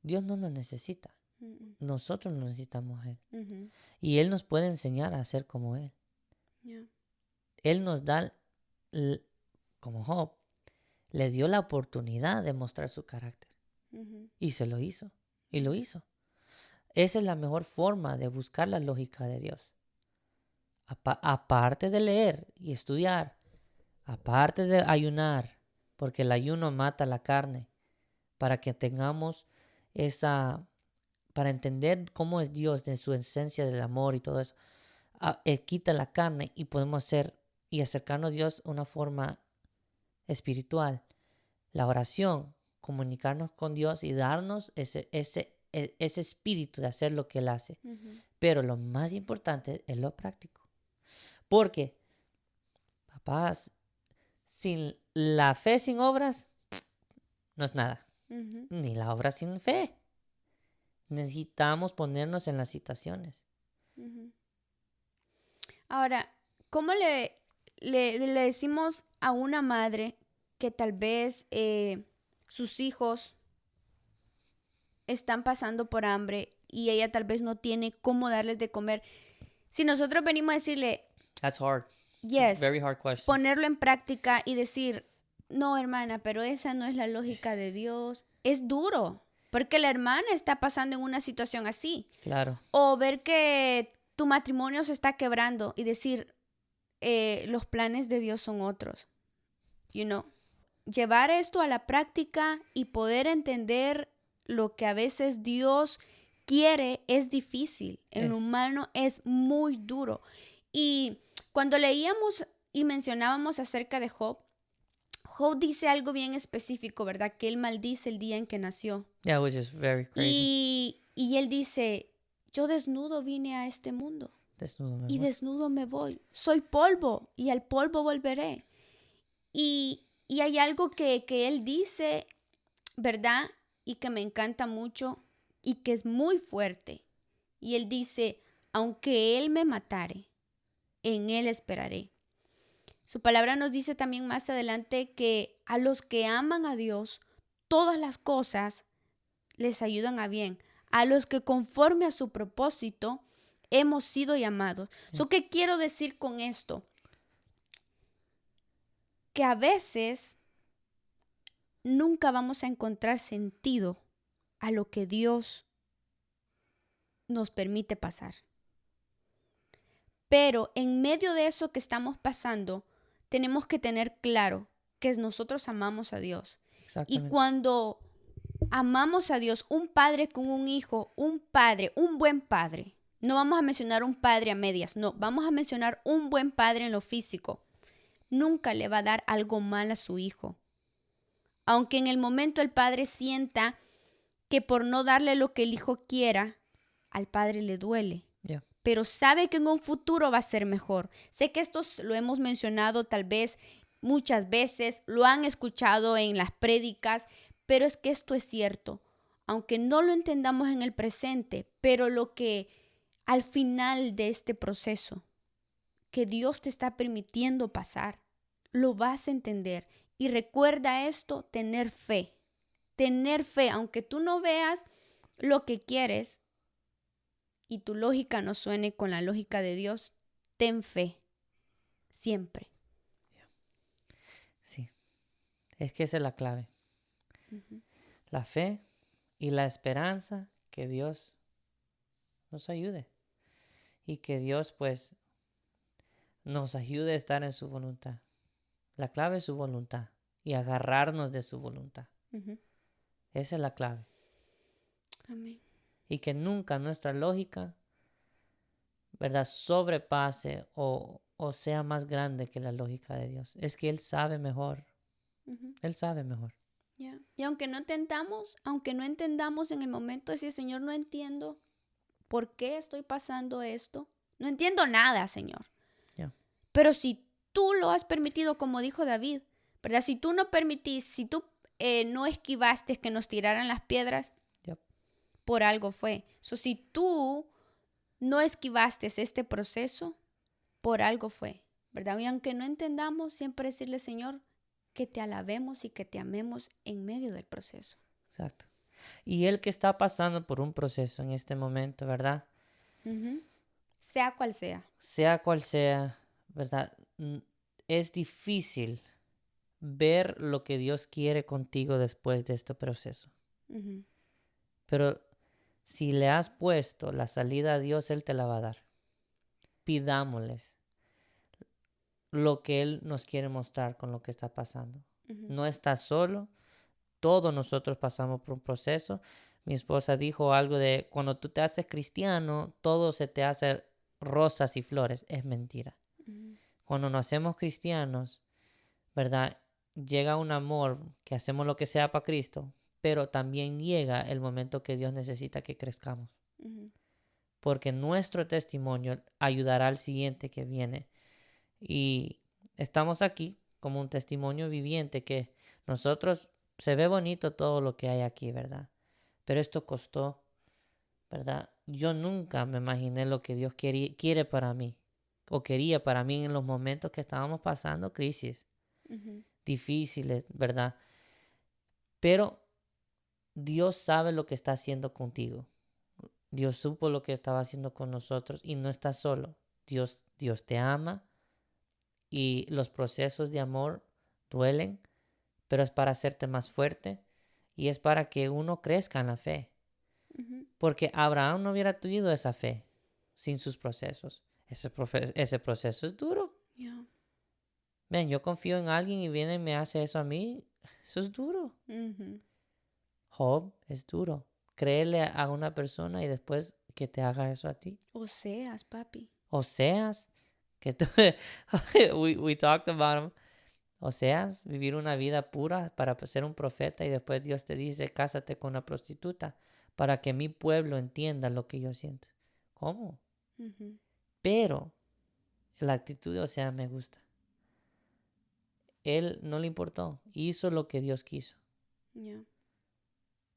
Dios no nos necesita. Mm. Nosotros nos necesitamos a Él. Ujú. Y Él nos puede enseñar a ser como Él. Yeah. Él nos da, como Job, le dio la oportunidad de mostrar su carácter. Ujú. Y se lo hizo. Y lo hizo. Esa es la mejor forma de buscar la lógica de Dios. Aparte de leer y estudiar, aparte de ayunar, porque el ayuno mata la carne, para que tengamos para entender cómo es Dios, de su esencia del amor y todo eso. Él quita la carne y podemos hacer y acercarnos a Dios de una forma espiritual. La oración, comunicarnos con Dios y darnos ese espíritu de hacer lo que Él hace. Pero lo más importante es lo práctico. Porque, papás, sin la fe sin obras, no es nada. Ni la obra sin fe. Necesitamos ponernos en las situaciones. Ahora, ¿cómo le decimos a una madre que tal vez sus hijos están pasando por hambre y ella tal vez no tiene cómo darles de comer? Si nosotros venimos a decirle, That's hard. yes, Very hard question. ponerlo en práctica y decir, no, hermana, pero esa no es la lógica de Dios, es duro, porque la hermana está pasando en una situación así. Claro. O ver que tu matrimonio se está quebrando y decir, los planes de Dios son otros. Llevar esto a la práctica y poder entender lo que a veces Dios quiere es difícil. En lo humano es muy duro. Y cuando leíamos y mencionábamos acerca de Job, Job dice algo bien específico, ¿verdad? Que él maldice el día en que nació. Yeah, which is very crazy. Y él dice, yo desnudo vine a este mundo. Desnudo me voy. Soy polvo y al polvo volveré. Y hay algo que él dice, ¿verdad? Y que me encanta mucho y que es muy fuerte. Y él dice, aunque él me matare, en él esperaré. Su palabra nos dice también más adelante que a los que aman a Dios, todas las cosas les ayudan a bien. A los que conforme a su propósito hemos sido llamados. ¿Qué quiero decir con esto? Que a veces nunca vamos a encontrar sentido a lo que Dios nos permite pasar. Pero en medio de eso que estamos pasando, tenemos que tener claro que nosotros amamos a Dios. Y cuando amamos a Dios, un padre con un hijo, un buen padre, no vamos a mencionar un padre a medias, no, vamos a mencionar un buen padre en lo físico, nunca le va a dar algo mal a su hijo. Aunque en el momento el padre sienta que por no darle lo que el hijo quiera, al padre le duele. Yeah. Pero sabe que en un futuro va a ser mejor. Sé que esto lo hemos mencionado tal vez muchas veces, lo han escuchado en las prédicas, pero es que esto es cierto. Aunque no lo entendamos en el presente, pero lo que al final de este proceso que Dios te está permitiendo pasar, lo vas a entender. Y recuerda esto, tener fe. Tener fe, aunque tú no veas lo que quieres y tu lógica no suene con la lógica de Dios, ten fe. Siempre. Sí. Es que esa es la clave. La fe y la esperanza que Dios nos ayude. Y que Dios, pues, nos ayude a estar en su voluntad. La clave es su voluntad. Y agarrarnos de su voluntad. Esa es la clave. Amén. Y que nunca nuestra lógica, ¿verdad?, sobrepase o sea más grande que la lógica de Dios. Es que Él sabe mejor. Él sabe mejor. Yeah. Y aunque no entendamos en el momento, decir, Señor, no entiendo por qué estoy pasando esto. No entiendo nada, Señor. Yeah. Pero si tú lo has permitido, como dijo David, ¿verdad? Si tú no permitiste, si tú no esquivaste que nos tiraran las piedras, Yep. por algo fue. Si tú no esquivaste este proceso, por algo fue, ¿verdad? Y aunque no entendamos, siempre decirle, Señor, que te alabemos y que te amemos en medio del proceso. Exacto. Y el que está pasando por un proceso en este momento, ¿verdad? Sea cual sea. Sea cual sea, ¿verdad? Es difícil ver lo que Dios quiere contigo después de este proceso. Pero si le has puesto la salida a Dios, Él te la va a dar. Pidámosles lo que Él nos quiere mostrar con lo que está pasando. No estás solo. Todos nosotros pasamos por un proceso. Mi esposa dijo algo de cuando tú te haces cristiano, todo se te hace rosas y flores, es mentira. Cuando nos hacemos cristianos, ¿verdad? Llega un amor que hacemos lo que sea para Cristo, pero también llega el momento que Dios necesita que crezcamos. Porque nuestro testimonio ayudará al siguiente que viene. Y estamos aquí como un testimonio viviente que nosotros, se ve bonito todo lo que hay aquí, ¿verdad? Pero esto costó, ¿verdad? Yo nunca me imaginé lo que Dios quiere para mí, o quería para mí en los momentos que estábamos pasando crisis difíciles, ¿verdad? Pero Dios sabe lo que está haciendo contigo. Dios supo lo que estaba haciendo con nosotros y no estás solo. Dios te ama y los procesos de amor duelen, pero es para hacerte más fuerte y es para que uno crezca en la fe. Porque Abraham no hubiera tenido esa fe sin sus procesos. Ese proceso es duro. Yeah. Ven, yo confío en alguien y viene y me hace eso a mí. Eso es duro. Job es duro. Créele a una persona y después que te haga eso a ti. Oseas, papi. Oseas, que tú, we talked about him. Oseas, vivir una vida pura para ser un profeta y después Dios te dice, cásate con una prostituta para que mi pueblo entienda lo que yo siento. ¿Cómo? Pero la actitud de Oseas me gusta. Él no le importó, hizo lo que Dios quiso. Yeah.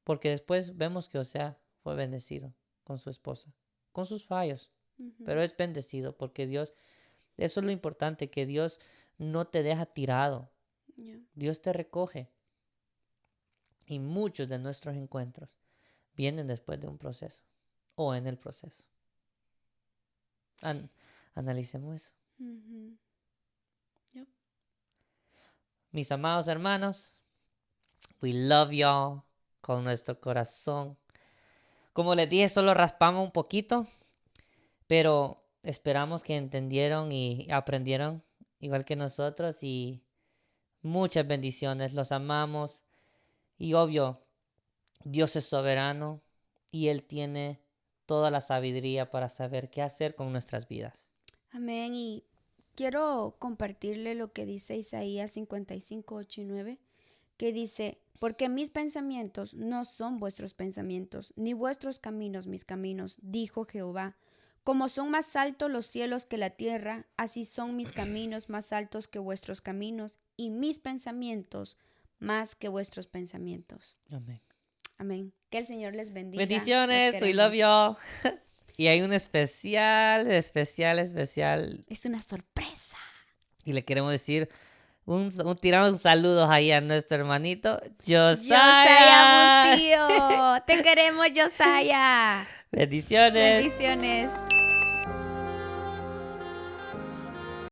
Porque después vemos que Oseas fue bendecido con su esposa, con sus fallos, pero es bendecido porque Dios, eso es lo importante, que Dios no te deja tirado. Yeah. Dios te recoge. Y muchos de nuestros encuentros vienen después de un proceso o en el proceso. Analicemos eso. Yep. Mis amados hermanos, we love y'all con nuestro corazón. Como les dije, solo raspamos un poquito, pero esperamos que entendieron y aprendieron igual que nosotros y muchas bendiciones. Los amamos y obvio, Dios es soberano y Él tiene toda la sabiduría para saber qué hacer con nuestras vidas. Amén. Y quiero compartirle lo que dice Isaías 55, 8 y 9, que dice, porque mis pensamientos no son vuestros pensamientos, ni vuestros caminos mis caminos, dijo Jehová. Como son más altos los cielos que la tierra, así son mis caminos más altos que vuestros caminos, y mis pensamientos más que vuestros pensamientos. Amén. Amén. Que el Señor les bendiga. Bendiciones, we love y'all. Y hay un especial. Es una sorpresa. Y le queremos decir, tiramos un saludo ahí a nuestro hermanito Josiah. Josiah Bustillo. Te queremos, Josiah. Bendiciones. Bendiciones.